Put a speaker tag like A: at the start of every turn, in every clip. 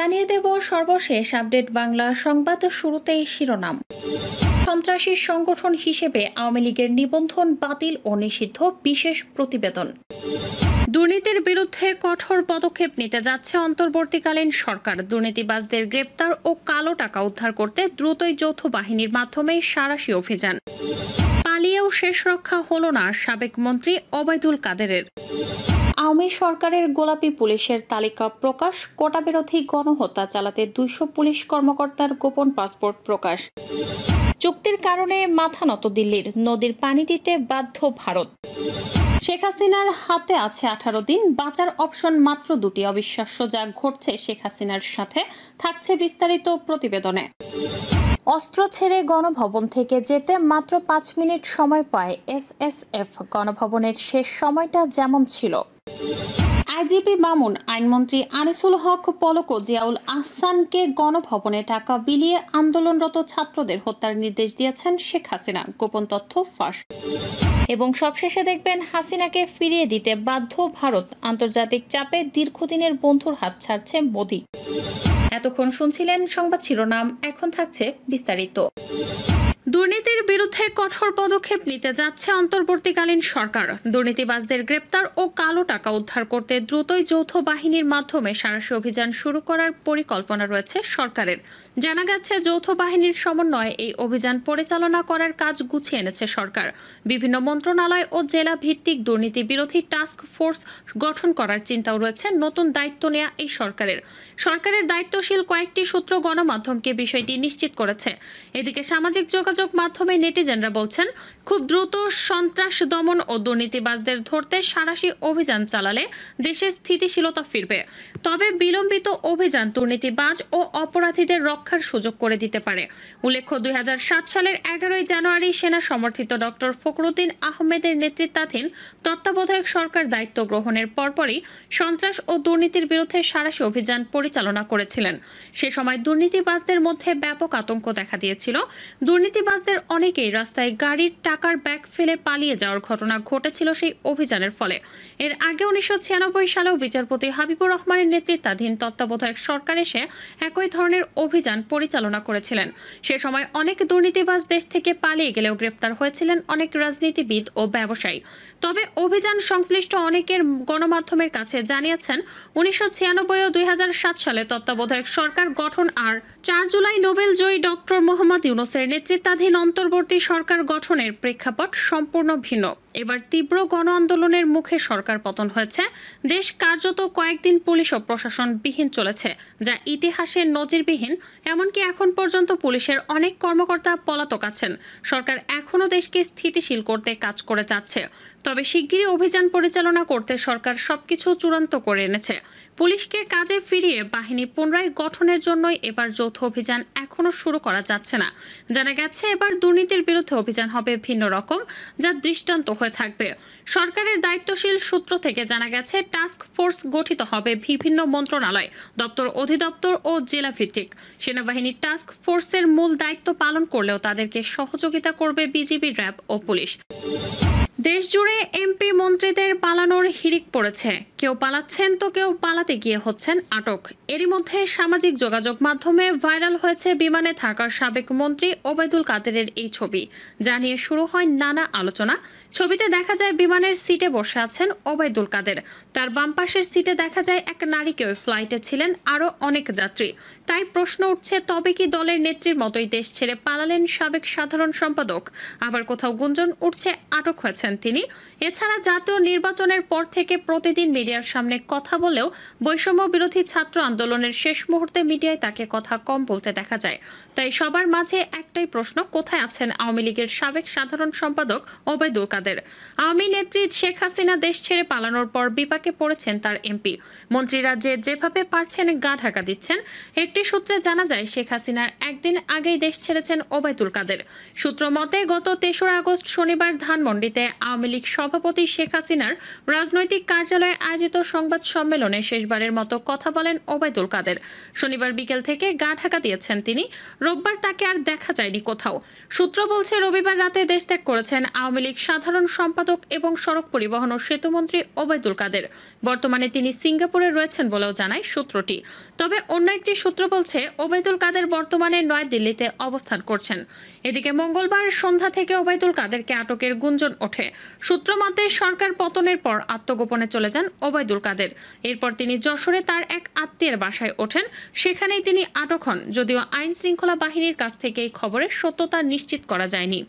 A: জানিয়ে দেব সর্বশেষ আপডেট বাংলা সংবাদ। শুরুতেই শিরোনাম। সন্ত্রাসী সংগঠন হিসেবে আওয়ামী লীগের নিবন্ধন বাতিল ও নিষিদ্ধ, বিশেষ প্রতিবেদন। দুর্নীতির বিরুদ্ধে কঠোর পদক্ষেপ নিতে যাচ্ছে অন্তর্বর্তীকালীন সরকার। দুর্নীতিবাজদের গ্রেপ্তার ও কালো টাকা উদ্ধার করতে দ্রুতই যৌথ বাহিনীর মাধ্যমে সাঁড়াশি অভিযান। পালিয়েও শেষ রক্ষা হলো না সাবেক মন্ত্রী ওবায়দুল কাদেরের। আওয়ামী সরকারের গোলাপি পুলিশের তালিকা প্রকাশ। কোটা বিরোধী গণহত্যা চালাতে 200 পুলিশ কর্মকর্তার গোপন পাসপোর্ট প্রকাশ। চুক্তির কারণে মাথা নত দিল্লির, নদীর পানি দিতে বাধ্য ভারত। শেখ হাসিনার হাতে আছে 18 দিন, বাঁচার অপশন মাত্র 2টি। অবিশ্বাস্য যা ঘটছে শেখ হাসিনার সাথে, থাকছে বিস্তারিত প্রতিবেদনে। অস্ত্র ছেড়ে গণভবন থেকে যেতে মাত্র 5 মিনিট সময় পায় এসএসএফ। গণভবনের শেষ সময়টা যেমন ছিল। আইজিপি মামুন, আইনমন্ত্রী আনিসুল হক পলক ও জিয়াউল আহসানকে গণভবনে টাকা বিলিয়ে আন্দোলনরত ছাত্রদের হত্যার নির্দেশ দিয়েছেন শেখ হাসিনা। গোপন তথ্য ফাঁস। এবং সবশেষে দেখবেন, হাসিনাকে ফিরিয়ে দিতে বাধ্য ভারত। আন্তর্জাতিক চাপে দীর্ঘদিনের বন্ধুর হাত ছাড়ছে মোদি। এতক্ষণ শুনছিলেন সংবাদ শিরোনাম, এখন থাকছে বিস্তারিত। দুর্নীতির বিরুদ্ধে কঠোর পদক্ষেপ নিতে যাচ্ছে অন্তর্বর্তীকালীন সরকার। দুর্নীতিবাজদের গ্রেপ্তার ও কালো টাকা উদ্ধার করতে দ্রুতই যৌথ বাহিনীর মাধ্যমে সাঁড়াশি অভিযান শুরু করার পরিকল্পনা রয়েছে সরকারের। জানা গেছে, যৌথ বাহিনীর সমন্বয়ে এই অভিযান পরিচালনা করার কাজ গুছিয়ে এনেছে সরকার। বিভিন্ন মন্ত্রণালয় ও জেলা ভিত্তিক দুর্নীতি বিরোধী টাস্ক ফোর্স গঠন করার চিন্তাও রয়েছে নতুন দায়িত্ব নেয়া এই সরকারের দায়িত্বশীল কয়েকটি সূত্র গণমাধ্যমকে বিষয়টি নিশ্চিত করেছে। এদিকে সামাজিক যোগাযোগ মাধ্যমে নেটিজেনরা বলছেন, খুব দ্রুত সন্ত্রাস দমন ও দুর্নীতিবাজদের ধরতে সাঁড়াশি অভিযান চালালে দেশে স্থিতিশীলতা ফিরবে। তবে বিলম্বিত অভিযান দুর্নীতিবাজ ও অপরাধীদের রক্ষার সুযোগ করে দিতে পারে। উল্লেখ্য, 2007 সালের 11 জানুয়ারি সেনা সমর্থিত ডক্টর ফখরুদ্দিন আহমেদের নেতৃত্বাধীন তত্ত্বাবধায়ক সরকার দায়িত্ব গ্রহণের পরপরই সন্ত্রাস ও দুর্নীতির বিরুদ্ধে সাঁড়াশি অভিযান পরিচালনা করেছিলেন। সে সময় দুর্নীতিবাজদের মধ্যে ব্যাপক আতঙ্ক দেখা দিয়েছিল। দুর্নীতিবাজদের অনেকেই রাস্তায় গাড়ির টাকার ব্যাগ ফেলে পালিয়ে যাওয়ার ঘটনা ঘটেছিল সেই অভিযানের ফলে। এর আগে 1996 সালেও বিচারপতি হাবিবুর রহমানের নেতৃত্বাধীন তত্ত্বাবধায়ক সরকার এসে একই ধরনের অভিযান পরিচালনা করেছিলেন। সে সময় অনেক দুর্নীতিবাজ দেশ থেকে পালিয়ে গেলেও গ্রেপ্তার হয়েছিলেন অনেক রাজনীতিবিদ ও ব্যবসায়ী। তবে অভিযান সংশ্লিষ্ট অনেকের গণমাধ্যমের কাছে জানিয়েছেন, 1996 ও 2007 সালে তত্ত্বাবধায়ক সরকার গঠন আর 4 জুলাই নোবেল জয়ী ডক্টর মোহাম্মদ ইউনূসের নেতৃত্বাধীন অন্তর্বর্তী সরকার গঠনের প্রেক্ষাপট সম্পূর্ণ ভিন্ন। এবার তীব্র গণ আন্দোলনের মুখে সরকার পতন হয়েছে। দেশ কার্যত কয়েকদিন পুলিশ ও প্রশাসন বিহীন চলেছে, যা ইতিহাসে নজিরবিহীন। এমনকি এখন পর্যন্ত পুলিশের অনেক কর্মকর্তা পলাতক আছেন। সরকার এখনও দেশকে স্থিতিশীল করতে কাজ করে যাচ্ছে। তবে শিগগিরই অভিযান পরিচালনা করতে সরকার সবকিছু চূড়ান্ত করে এনেছে। পুলিশকে কাজে ফিরিয়ে বাহিনী পুনরায় গঠনের জন্যই এবার যৌথ অভিযান এখনও শুরু করা যাচ্ছে না। জানা গেছে, এবার দুর্নীতির বিরুদ্ধে অভিযান হবে ভিন্ন রকম, যা দৃষ্টান্ত হয়ে থাকবে। সরকারের দায়িত্বশীল সূত্র থেকে জানা গেছে, টাস্ক ফোর্স গঠিত হবে বিভিন্ন মন্ত্রণালয়, দপ্তর, অধিদপ্তর ও জেলা ভিত্তিক। সেনাবাহিনী টাস্ক ফোর্সের মূল দায়িত্ব পালন করলেও তাদেরকে সহযোগিতা করবে বিজিবি, র্যাব ও পুলিশ। দেশজুড়ে এমপি মন্ত্রীদের পালানোর হিড়িক পড়েছে। কেউ পালাচ্ছেন তো কেউ পালাতে গিয়ে হচ্ছেন আটক। এরই মধ্যে সামাজিক যোগাযোগ মাধ্যমে ভাইরাল হয়েছে বিমানে থাকা সাবেক মন্ত্রী ওবায়দুল কাদেরের এই ছবি, যা নিয়ে শুরু হয় নানা আলোচনা। ছবিতে দেখা যায় বিমানের সিটে বসে আছেন ওবায়দুল কাদের। তার বাম পাশের সিটে দেখা যায় এক নারীকে। ওই ফ্লাইটে ছিলেন আরও অনেক যাত্রী। তাই প্রশ্ন উঠছে, তবে কি দলের নেত্রীর মতোই দেশ ছেড়ে পালালেন সাবেক সাধারণ সম্পাদক? আবার কোথাও গুঞ্জন উঠছে আটক হয়েছেন তিনি। এছাড়া জাতীয় নির্বাচনের পর থেকে প্রতিদিন মিডিয়ার সামনে কথা বলেও বৈষম্য বিরোধী ছাত্র আন্দোলনের শেষ মুহূর্তে মিডিয়ায় তাকে কথা কম বলতে দেখা যায়। তাই সবার মাঝে একটাই প্রশ্ন, কোথায় আছেন আওয়ামী লীগের সাবেক সাধারণ সম্পাদক ওবায়দুল কাদের? আওয়ামী নেত্রী শেখ হাসিনা দেশ ছেড়ে পালানোর পর বিপাকে পড়েছেন তার এমপি মন্ত্রীরা, যেভাবে পারছেন গা ঢাকা দিচ্ছেন। একটি সূত্রে জানা যায়, শেখ হাসিনার একদিন আগেই দেশ ছেড়েছেন ওবায়দুল কাদের। সূত্র মতে, গত 3রা আগস্ট শনিবার ধানমন্ডিতে আওয়ামী লীগ সভাপতি শেখ হাসিনার রাজনৈতিক কার্যালয়ে আয়োজিত আয়োজিত সংবাদ সম্মেলনে শেষবারের মতো কথা বলেন ওবায়দুল কাদের। শনিবার বিকেল থেকে গা ঢাকা দিয়েছেন তিনি। রোববার তাকে আর দেখা যায়নি কোথাও। সূত্র বলছে, রবিবার রাতে দেশ ত্যাগ করেছেন আওয়ামী লীগ সাধারণ সম্পাদক এবং সড়ক পরিবহন ও সেতুমন্ত্রী ওবায়দুল কাদের। বর্তমানে তিনি সিঙ্গাপুরে রয়েছেন বলেও জানায় সূত্রটি। তবে অন্য একটি সূত্র বলছে, ওবায়দুল কাদের বর্তমানে নয়াদিল্লিতে অবস্থান করছেন। এদিকে মঙ্গলবার সন্ধ্যা থেকে ওবায়দুল কাদেরকে আটকের গুঞ্জন ওঠে। সূত্র মতে, সরকার পতনের পর আত্মগোপনে চলে যান ওবায়দুল কাদের। এরপর তিনি যশোরে তার এক আত্মীয়ের বাসায় ওঠেন। সেখানেই তিনি আটক হন, যদিও আইন শৃঙ্খলা বাহিনীর কাছ থেকে এই খবরের সত্যতা নিশ্চিত করা যায়নি।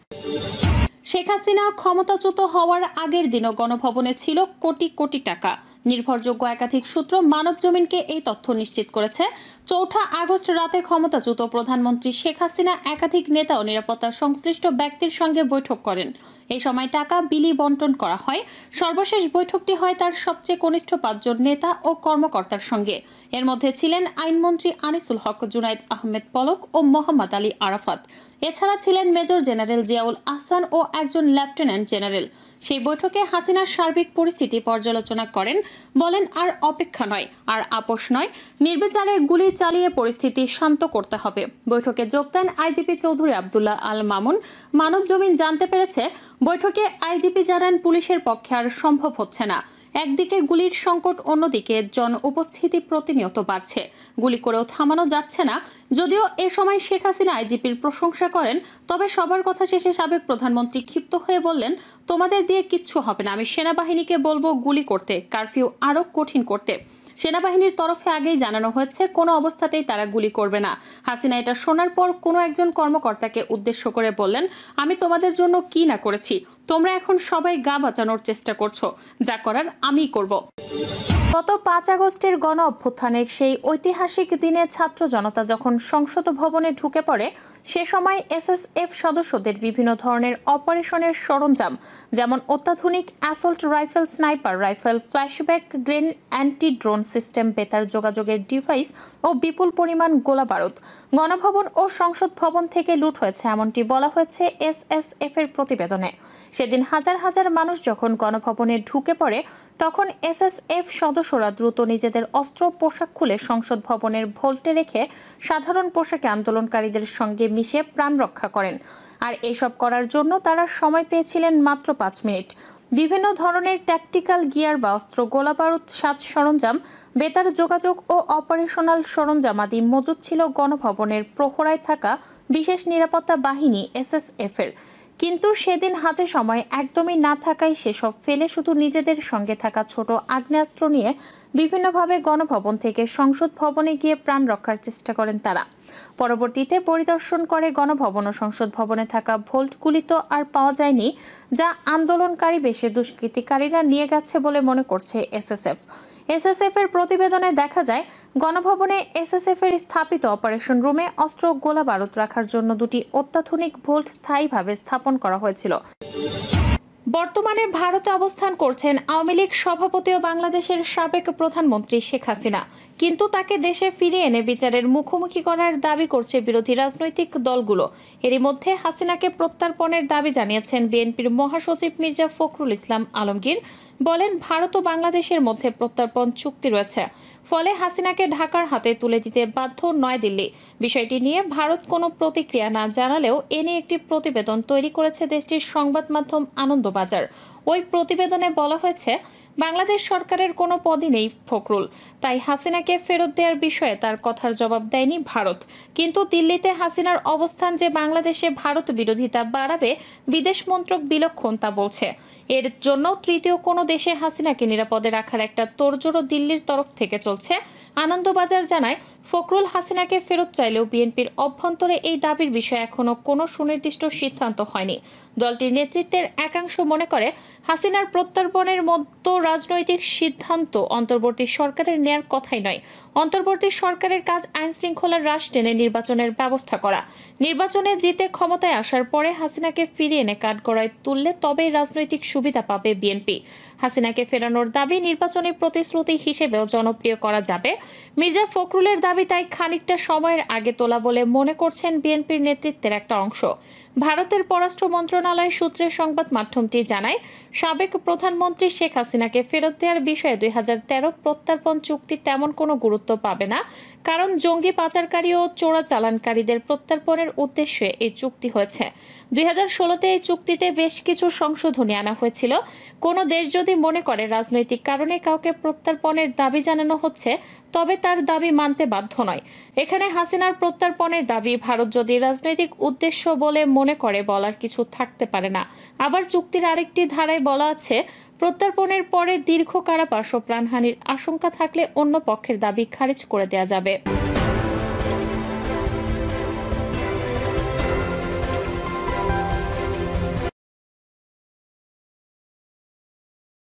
A: শেখ হাসিনা ক্ষমতাচ্যুত হওয়ার আগের দিনও গণভবনে ছিল কোটি কোটি টাকা। নির্ভরযোগ্য একাধিক সূত্র মানবজমিনকে এই তথ্য নিশ্চিত করেছে। ৪ আগস্ট রাতে ক্ষমতাচ্যুত প্রধানমন্ত্রী শেখ হাসিনা একাধিক নেতা ও নিরাপত্তা সংশ্লিষ্ট ব্যক্তির সঙ্গে বৈঠক করেন। এই সময় টাকা বিলি বন্টন করা হয়। সর্বশেষ বৈঠকটি হয় তার সবচেয়ে কনিষ্ঠ ৫ জন নেতা ও কর্মকর্তার সঙ্গে। এর মধ্যে ছিলেন আইনমন্ত্রী আনিসুল হক, জুনাইদ আহমেদ পলক ও মোহাম্মদ আলী আরাফাত। এছাড়া ছিলেন মেজর জেনারেল জিয়াউল আহসান ও একজন লেফটেন্যান্ট জেনারেল। সেই বৈঠকে হাসিনার সার্বিক পরিস্থিতি পর্যালোচনা করেন। বলেন, আর অপেক্ষা নয়, আর আপোষ নয়, নির্বিচারে গুলি চালিয়ে পরিস্থিতি শান্ত করতে হবে। বৈঠকে যোগ দেন আইজিপি চৌধুরী আব্দুল্লাহ আল মামুন। মানবজমিন জানতে পেরেছে, বৈঠকে আইজিপি জানান, পুলিশের পক্ষে আর সম্ভব হচ্ছে না। একদিকে গুলির সংকট, অন্যদিকে জন উপস্থিতি প্রতিনিয়ত বাড়ছে। গুলি করেও থামানো যাচ্ছে না। যদিও এ সময় শেখ হাসিনা আইজিপির প্রশংসা করেন, তবে সবার কথা শেষে সাবেক প্রধানমন্ত্রী ক্ষিপ্ত হয়ে বললেন, তোমাদের দিয়ে কিচ্ছু হবে না। আমি সেনাবাহিনীকে বলবো গুলি করতে, কারফিউ আরো কঠিন করতে। সেনাবাহিনীর তরফে আগেই জানানো হয়েছে, কোনো অবস্থাতেই তারা গুলি করবে না। হাসিনা এটা শোনার পর কোনো একজন কর্মকর্তাকে উদ্দেশ্য করে বললেন, আমি তোমাদের জন্য কি না করেছি। তোমরা এখন সবাই গা বাঁচানোর চেষ্টা করছো, যা করার আমিই করব। গত ৫ আগস্টের গণ অভ্যুত্থানের সেই ঐতিহাসিক দিনে ছাত্র জনতা যখন সংসদ ভবনে ঢুকে পড়ে, সে সময় এসএসএফ সদস্যদের বিভিন্ন ধরনের অপারেশনের সরঞ্জাম, যেমন অত্যাধুনিক assault rifle, sniper rifle, flashback grain, anti drone system, বেতার যোগাযোগের ডিভাইস ও বিপুল পরিমাণ গোলাবারুদ গণভবন ও সংসদ ভবন থেকে লুট হয়েছে, এমনটি বলা হয়েছে এসএসএফ এর প্রতিবেদনে। সেদিন হাজার হাজার মানুষ যখন গণভবনে ঢুকে পড়ে, তখন এসএসএফ সদস্যরা দ্রুত নিজেদের অস্ত্র পোশাক খুলে সংসদ ভবনের ভল্টে রেখে সাধারণ পোশাকে আন্দোলনকারীদের সঙ্গে মিশে প্রাণ রক্ষা করেন। আর এসব করার জন্য তারা সময় পেয়েছিলেন মাত্র 5 মিনিট। বিভিন্ন ধরনের ট্যাকটিক্যাল গিয়ার বা অস্ত্র, গোলাবারুদ, সাজ সরঞ্জাম, বেতার যোগাযোগ ও অপারেশনাল সরঞ্জাম আদি মজুদ ছিল গণভবনের প্রহরায় থাকা বিশেষ নিরাপত্তা বাহিনী এসএসএফ এর। কিন্তু সেদিন হাতে সময় একদমই না থাকায় সেসব ফেলে শুধু নিজেদের সঙ্গে থাকা ছোট আগ্নেয়াস্ত্র নিয়ে বিভিন্নভাবে গণভবন থেকে সংসদ ভবনে গিয়ে প্রাণ রক্ষার চেষ্টা করেন তারা। পরবর্তীতে পরিদর্শন করে গণভবন ও সংসদ ভবনে থাকা ভোল্টগুলি তো আর পাওয়া যায়নি, যা আন্দোলনকারী বেশে দুষ্কৃতিকারীরা নিয়ে গেছে বলে মনে করছে এসএসএফ। এসএসএফ এর প্রতিবেদনে দেখা যায়, গণভবনে এসএসএফ এর স্থাপিত অপারেশন রুমে অস্ত্র, গোলা বারুদ রাখার জন্য 2টি অত্যাধুনিক ভোল্ট স্থায়ীভাবে স্থাপন করা হয়েছিল। বর্তমানে ভারতে অবস্থান করছেন আওয়ামী লীগ সভাপতি ও বাংলাদেশের সাবেক প্রধানমন্ত্রী শেখ হাসিনা। কিন্তু তাকে দেশে ফিরিয়ে এনে বিচারের মুখোমুখি করার দাবি করছে বিরোধী রাজনৈতিক দলগুলো। এরই মধ্যে হাসিনাকে প্রত্যর্পণের দাবি জানিয়েছেন বিএনপির মহাসচিব মির্জা ফখরুল ইসলাম আলমগীর। বলেন, ভারত ও বাংলাদেশের মধ্যে প্রত্যর্পণ চুক্তি রয়েছে, ফলে হাসিনাকে ঢাকার হাতে তুলে দিতে বাধ্য নয়াদিল্লি। বিষয়টি নিয়ে ভারত কোনো প্রতিক্রিয়া না জানালেও এ নিয়ে একটি প্রতিবেদন তৈরি করেছে দেশটির সংবাদ মাধ্যম আনন্দবাজার। ওই প্রতিবেদনে বলা হয়েছে, বাংলাদেশ সরকারের কোনো পদই নেই ফখরুল, তাই হাসিনাকে ফেরত দেওয়ার বিষয়ে তার কথার জবাব দেয়নি ভারত। কিন্তু দিল্লিতে হাসিনার অবস্থান যে বাংলাদেশে ভারত বিরোধিতা বাড়াবে, বিদেশ মন্ত্রক বিলক্ষণ তা বলছে। এর জন্য তৃতীয় কোনো দেশে হাসিনাকে নিরাপদে রাখার একটা তোড়জোড়ও দিল্লির তরফ থেকে চলছে। আনন্দবাজার জানায়, ফখরুল হাসিনাকে ফেরত চাইলেও বিএনপির অভ্যন্তরে এই দাবির বিষয়ে এখনো কোনো সুনির্দিষ্ট সিদ্ধান্ত হয়নি। দলটির নেতৃত্বের একাংশ মনে করে, হাসিনার প্রত্যর্পণের মতো রাজনৈতিক সিদ্ধান্ত অন্তর্বর্তী সরকারের নেয়ার কথাই নয়। অন্তর্বর্তী সরকারের কাজ আইন শৃঙ্খলার হ্রাস টেনে নির্বাচনের ব্যবস্থা করা। নির্বাচনে জিতে ক্ষমতায় আসার পরে হাসিনাকে ফিরিয়ে এনে কাঠগড়ায় তুললে তবেই রাজনৈতিক সুবিধা পাবে বিএনপি। হাসিনাকে ফেরানোর দাবি নির্বাচনী প্রতিশ্রুতি হিসেবেও জনপ্রিয় করা যাবে। মির্জা ফখরুলের দাবি তাই খানিকটা সময়ের আগে তোলা বলে মনে করছেন বিএনপির নেতৃত্বের একটা অংশ। ভারতের পররাষ্ট্র মন্ত্রণালয় সূত্রে সংবাদ মাধ্যমটি জানায়, সাবেক প্রধানমন্ত্রী শেখ হাসিনাকে ফেরত দেওয়ার বিষয়ে 2013 প্রত্যর্পণ চুক্তি তেমন কোনো গুরুত্ব পাবে না, কারণ জঙ্গি পাচারকারী ও চোরাচালানকারীদের প্রত্যর্পণের উদ্দেশ্যে এই চুক্তি হয়েছে। 2016-তে এই চুক্তিতে বেশ কিছু সংশোধনী আনা হয়েছিল। কোনো দেশ যদি মনে করে রাজনৈতিক কারণে কাউকে প্রত্যর্পণের দাবি জানানো হচ্ছে, তবে তার দাবি মানতে বাধ্য নয়। এখানে হাসিনার প্রত্যর্পণের দাবি ভারত যদি রাজনৈতিক উদ্দেশ্য বলে মনে করে বলার কিছু থাকতে পারে না। আবার চুক্তির আরেকটি ধারায় বলা আছে, প্রত্যর্পণের পরে দীর্ঘ কারাবাস ও প্রাণহানির আশঙ্কা থাকলে অন্য পক্ষের দাবি খারিজ করে দেওয়া যাবে।